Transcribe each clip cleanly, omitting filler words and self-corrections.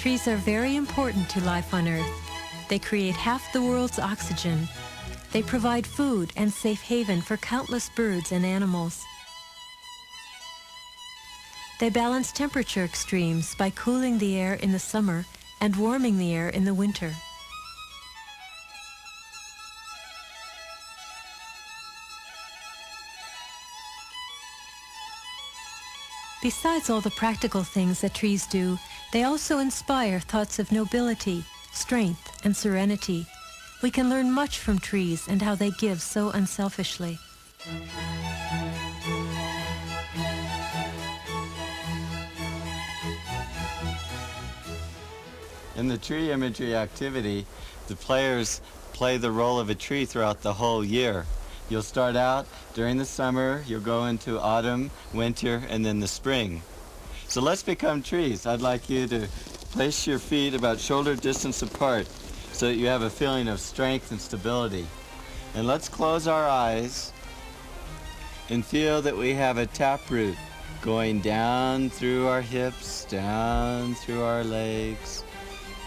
Trees are very important to life on Earth. They create half the world's oxygen. They provide food and safe haven for countless birds and animals. They balance temperature extremes by cooling the air in the summer and warming the air in the winter. Besides all the practical things that trees do, they also inspire thoughts of nobility, strength, and serenity. We can learn much from trees and how they give so unselfishly. In the tree imagery activity, the players play the role of a tree throughout the whole year. You'll start out during the summer, you'll go into autumn, winter, and then the spring. So let's become trees. I'd like you to place your feet about shoulder distance apart so that you have a feeling of strength and stability. And let's close our eyes and feel that we have a taproot going down through our hips, down through our legs,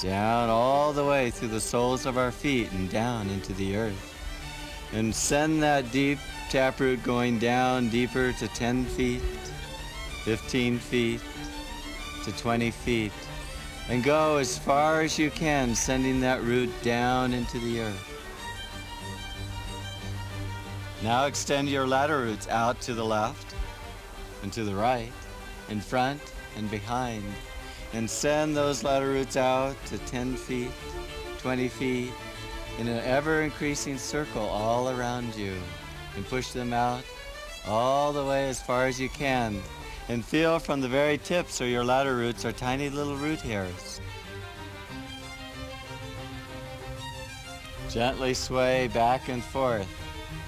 down all the way through the soles of our feet and down into the earth. And send that deep taproot going down deeper to 10 feet, 15 feet, to 20 feet. And go as far as you can, sending that root down into the earth. Now extend your ladder roots out to the left and to the right, in front and behind. And send those ladder roots out to 10 feet, 20 feet, in an ever-increasing circle all around you. And push them out all the way as far as you can. And feel from the very tips of your ladder roots are tiny little root hairs. Gently sway back and forth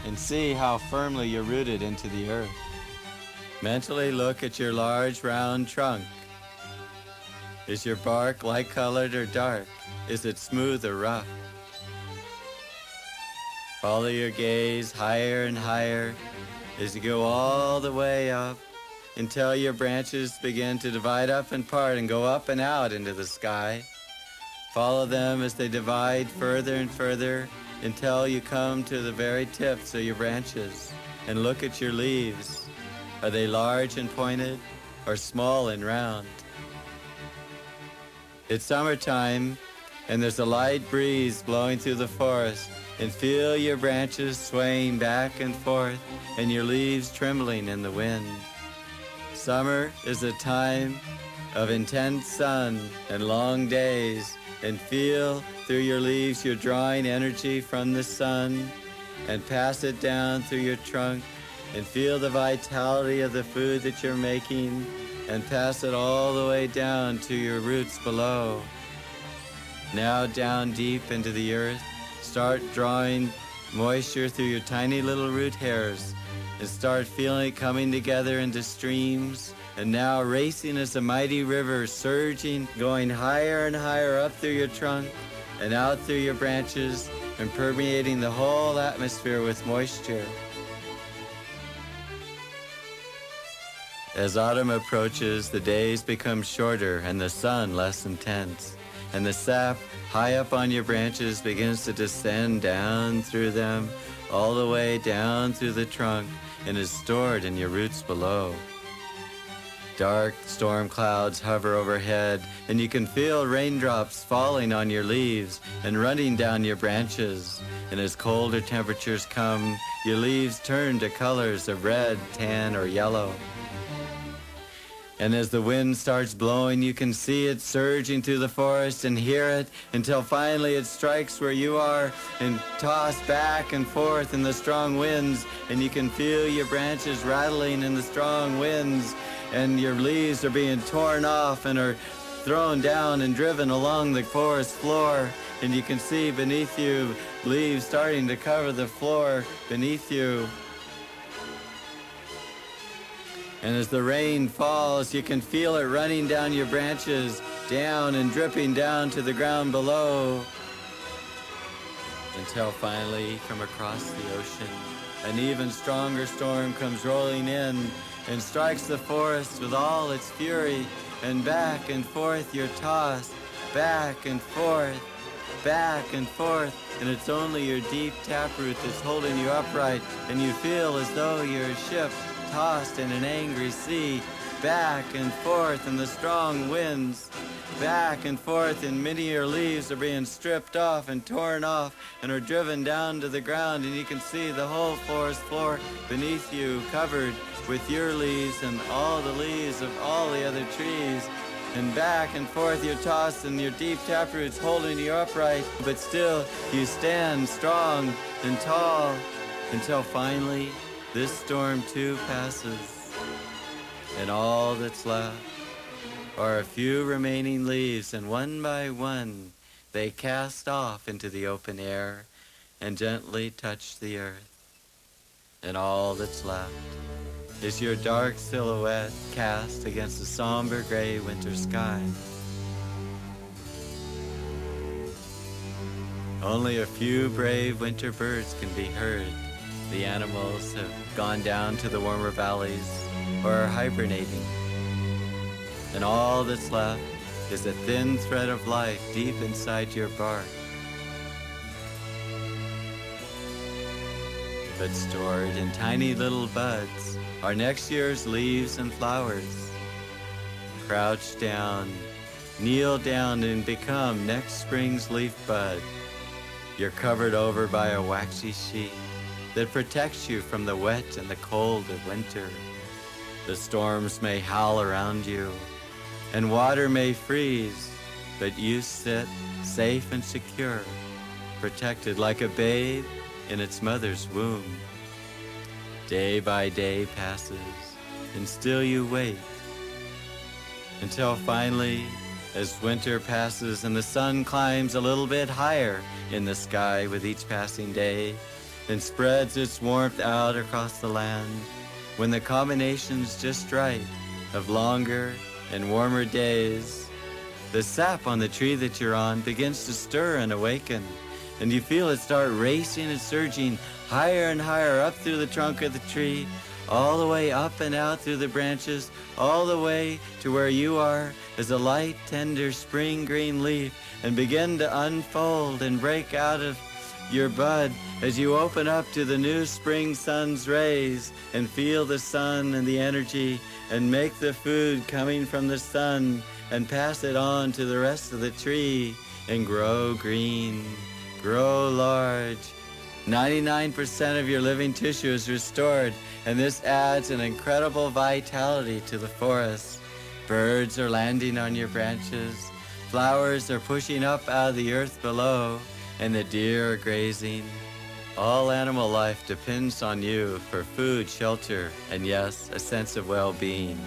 and see how firmly you're rooted into the earth. Mentally look at your large round trunk. Is your bark light-colored or dark? Is it smooth or rough? Follow your gaze higher and higher as you go all the way up until your branches begin to divide up and part and go up and out into the sky. Follow them as they divide further and further until you come to the very tips of your branches and look at your leaves. Are they large and pointed or small and round? It's summertime and there's a light breeze blowing through the forest, and feel your branches swaying back and forth and your leaves trembling in the wind. Summer is a time of intense sun and long days, and feel through your leaves you're drawing energy from the sun and pass it down through your trunk, and feel the vitality of the food that you're making and pass it all the way down to your roots below. Now down deep into the earth, start drawing moisture through your tiny little root hairs and start feeling it coming together into streams, and now racing as a mighty river, surging, going higher and higher up through your trunk and out through your branches and permeating the whole atmosphere with moisture. As autumn approaches, the days become shorter and the sun less intense, and the sap high up on your branches begins to descend down through them, all the way down through the trunk, and is stored in your roots below. Dark storm clouds hover overhead, and you can feel raindrops falling on your leaves and running down your branches. And as colder temperatures come, your leaves turn to colors of red, tan, or yellow. And as the wind starts blowing, you can see it surging through the forest and hear it until finally it strikes where you are and tossed back and forth in the strong winds, and you can feel your branches rattling in the strong winds, and your leaves are being torn off and are thrown down and driven along the forest floor, and you can see beneath you leaves starting to cover the floor beneath you. And as the rain falls, you can feel it running down your branches, down and dripping down to the ground below. Until finally, from across the ocean, an even stronger storm comes rolling in and strikes the forest with all its fury, and back and forth you're tossed back and forth, and it's only your deep taproot that's holding you upright, and you feel as though you're a ship tossed in an angry sea, back and forth in the strong winds, back and forth, and many of your leaves are being stripped off and torn off and are driven down to the ground, and you can see the whole forest floor beneath you covered with your leaves and all the leaves of all the other trees. And back and forth you're tossed, and your deep taproot's holding you upright, but still you stand strong and tall until finally this storm too passes, and all that's left are a few remaining leaves, and one by one they cast off into the open air and gently touch the earth. And all that's left is your dark silhouette cast against the somber gray winter sky. Only a few brave winter birds can be heard. The animals have gone down to the warmer valleys or are hibernating. And all that's left is a thin thread of life deep inside your bark, but stored in tiny little buds are next year's leaves and flowers. Crouch down, kneel down, and become next spring's leaf bud. You're covered over by a waxy sheet that protects you from the wet and the cold of winter. The storms may howl around you, and water may freeze, but you sit safe and secure, protected like a babe in its mother's womb. Day by day passes, and still you wait, until finally, as winter passes and the sun climbs a little bit higher in the sky with each passing day, and spreads its warmth out across the land, when the combination's just right of longer and warmer days, the sap on the tree that you're on begins to stir and awaken, and you feel it start racing and surging higher and higher up through the trunk of the tree, all the way up and out through the branches, all the way to where you are as a light, tender spring green leaf, and begin to unfold and break out of your bud as you open up to the new spring sun's rays and feel the sun and the energy and make the food coming from the sun and pass it on to the rest of the tree and grow green, grow large. 99% of your living tissue is restored, and this adds an incredible vitality to the forest. Birds are landing on your branches, flowers are pushing up out of the earth below, and the deer are grazing. All animal life depends on you for food, shelter, and yes, a sense of well-being.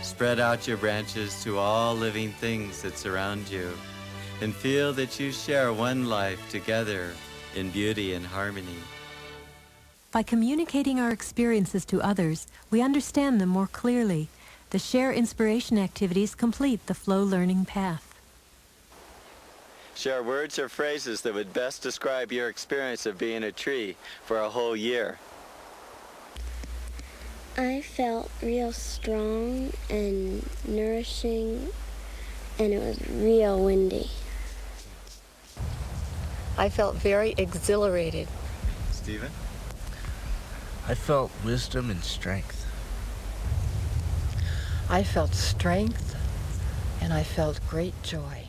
Spread out your branches to all living things that surround you, and feel that you share one life together in beauty and harmony. By communicating our experiences to others, we understand them more clearly. The share inspiration activities complete the flow learning path. Share words or phrases that would best describe your experience of being a tree for a whole year. I felt real strong and nourishing, and it was real windy. I felt very exhilarated. Stephen? I felt wisdom and strength. I felt strength, and I felt great joy.